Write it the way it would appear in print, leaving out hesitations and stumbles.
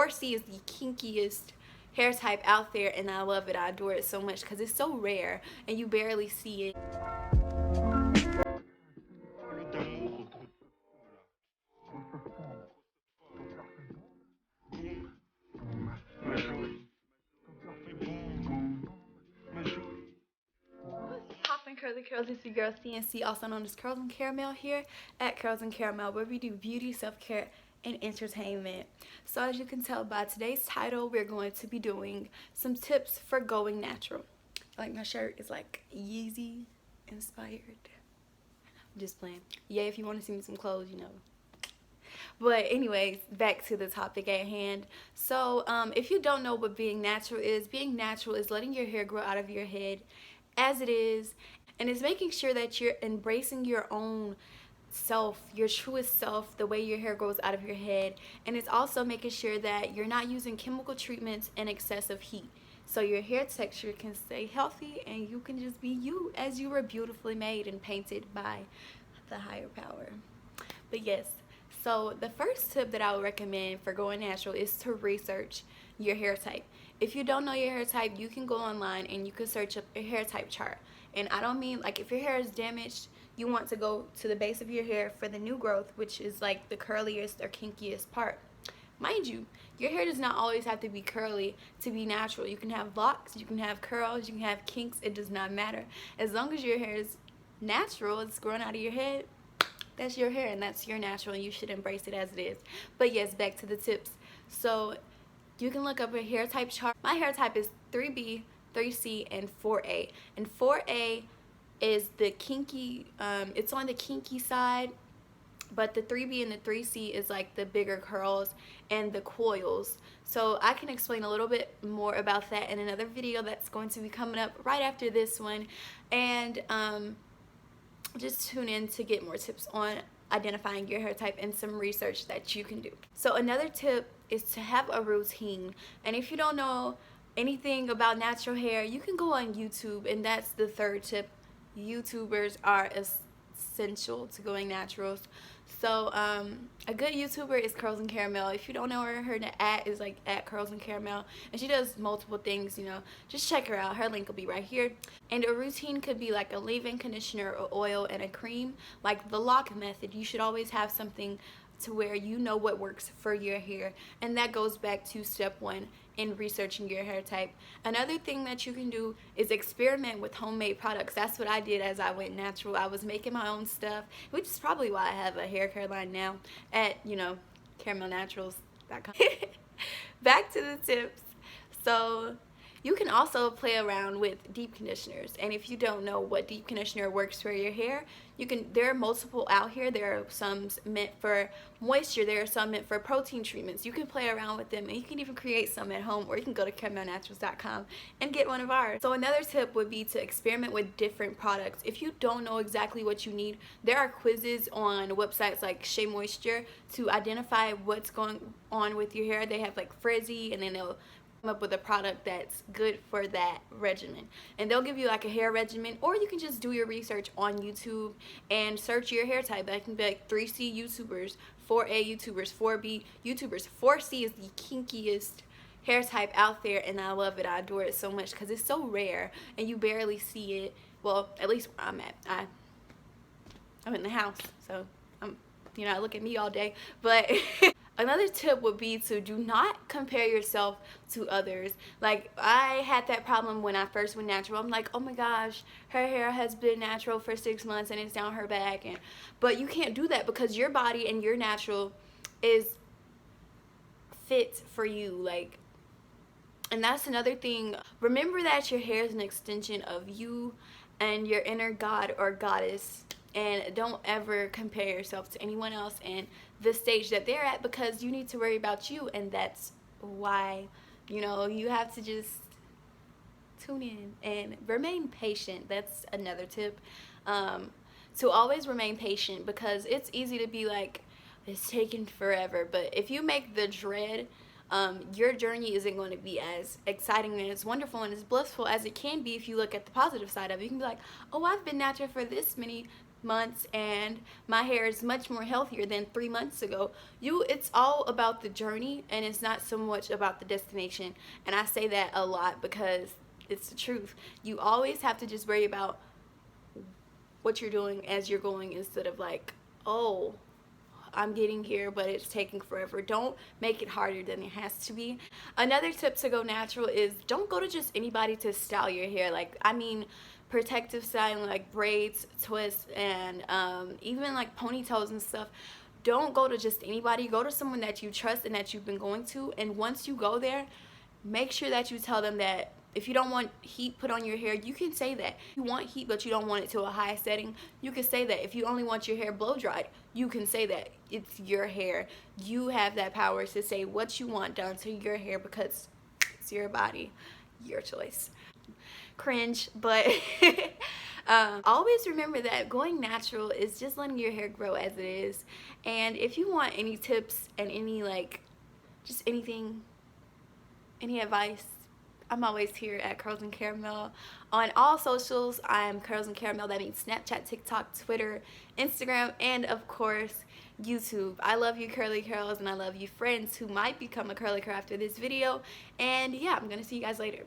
4C is the kinkiest hair type out there, and I love it. I adore it so much because it's so rare and you barely see it. Poppin' Curly Curls, it's your girl CNC, also known as Curls and Caramel, here at Curls and Caramel, where we do beauty, self-care, and entertainment. So as you can tell by today's title, we're going to be doing some tips for going natural. Like, my shirt is like Yeezy inspired. I'm just playing. Yeah, if you want to see me some clothes, you know. But anyways, back to the topic at hand. So if you don't know what being natural is letting your hair grow out of your head as it is, and it's making sure that you're embracing your own self, your truest self, the way your hair grows out of your head. And it's also making sure that you're not using chemical treatments and excessive heat, so your hair texture can stay healthy and you can just be you as you were beautifully made and painted by the higher power. But yes, so the first tip that I would recommend for going natural is to research your hair type. If you don't know your hair type, you can go online and you can search up a hair type chart. And I don't mean like if your hair is damaged, you want to go to the base of your hair for the new growth, which is like the curliest or kinkiest part. Mind you, your hair does not always have to be curly to be natural. You can have locks, you can have curls, you can have kinks. It does not matter. As long as your hair is natural, it's growing out of your head, that's your hair and that's your natural, and you should embrace it as it is. But yes, back to the tips. So you can look up a hair type chart. My hair type is 3B, 3C, and 4A. And 4A is the kinky, it's on the kinky side, but the 3B and the 3C is like the bigger curls and the coils. So I can explain a little bit more about that in another video that's going to be coming up right after this one. And just tune in to get more tips on identifying your hair type and some research that you can do. So another tip is to have a routine. And if you don't know anything about natural hair, you can go on YouTube, and that's the third tip. YouTubers are essential to going naturals. So a good YouTuber is Curls and Caramel. If you don't know her at is like at Curls and Caramel, and she does multiple things, you know. Just check her out. Her link will be right here. And a routine could be like a leave-in conditioner, or oil, and a cream. Like the lock method, you should always have something to where you know what works for your hair, and that goes back to step one in researching your hair type. Another thing that you can do is experiment with homemade products. That's what I did as I went natural. I was making my own stuff, which is probably why I have a hair care line now at, you know, caramelnaturals.com. Back to the tips. So you can also play around with deep conditioners, and if you don't know what deep conditioner works for your hair, there are multiple out here. There are some meant for moisture, there are some meant for protein treatments. You can play around with them, and you can even create some at home, or you can go to caramelnaturals.com and get one of ours. So another tip would be to experiment with different products. If you don't know exactly what you need, there are quizzes on websites like Shea Moisture to identify what's going on with your hair. They have like frizzy, and then they'll up with a product that's good for that regimen, and they'll give you like a hair regimen, or you can just do your research on YouTube and search your hair type. That can be like 3C YouTubers, 4A YouTubers, 4B YouTubers. 4C is the kinkiest hair type out there, and I love it. I adore it so much because it's so rare and you barely see it. Well, at least where I'm at. I'm in the house, so you know, I look at me all day. But another tip would be to do not compare yourself to others. Like, I had that problem when I first went natural. I'm like, oh my gosh, her hair has been natural for 6 months and it's down her back. But you can't do that, because your body and your natural is fit for you. Like, and that's another thing. Remember that your hair is an extension of you and your inner god or goddess. And don't ever compare yourself to anyone else and the stage that they're at, because you need to worry about you. And that's why, you know, you have to just tune in and remain patient. That's another tip. To always remain patient, because it's easy to be like, it's taking forever. But if you make the dread, your journey isn't going to be as exciting and as wonderful and as blissful as it can be if you look at the positive side of it. You can be like, oh, I've been natural for this many months and my hair is much more healthier than 3 months ago. It's all about the journey and it's not so much about the destination. And I say that a lot because it's the truth. You always have to just worry about what you're doing as you're going instead of like, oh, I'm getting here but it's taking forever. Don't make it harder than it has to be. Another tip to go natural is don't go to just anybody to style your hair. Like, I mean, protective styling like braids, twists, and even like ponytails and stuff. Don't go to just anybody. Go to someone that you trust and that you've been going to, and once you go there, make sure that you tell them that if you don't want heat put on your hair, you can say that. If you want heat but you don't want it to a high setting, you can say that. If you only want your hair blow dried, you can say that. It's your hair. You have that power to say what you want done to your hair because it's your body, your choice. Cringe, but always remember that going natural is just letting your hair grow as it is. And if you want any tips and any like just anything, any advice, I'm always here at Curls and Caramel. On all socials, I'm Curls and Caramel. That means Snapchat, TikTok, Twitter, Instagram, and of course, YouTube. I love you, Curly Curls, and I love you, friends who might become a Curly Curl after this video. And yeah, I'm going to see you guys later.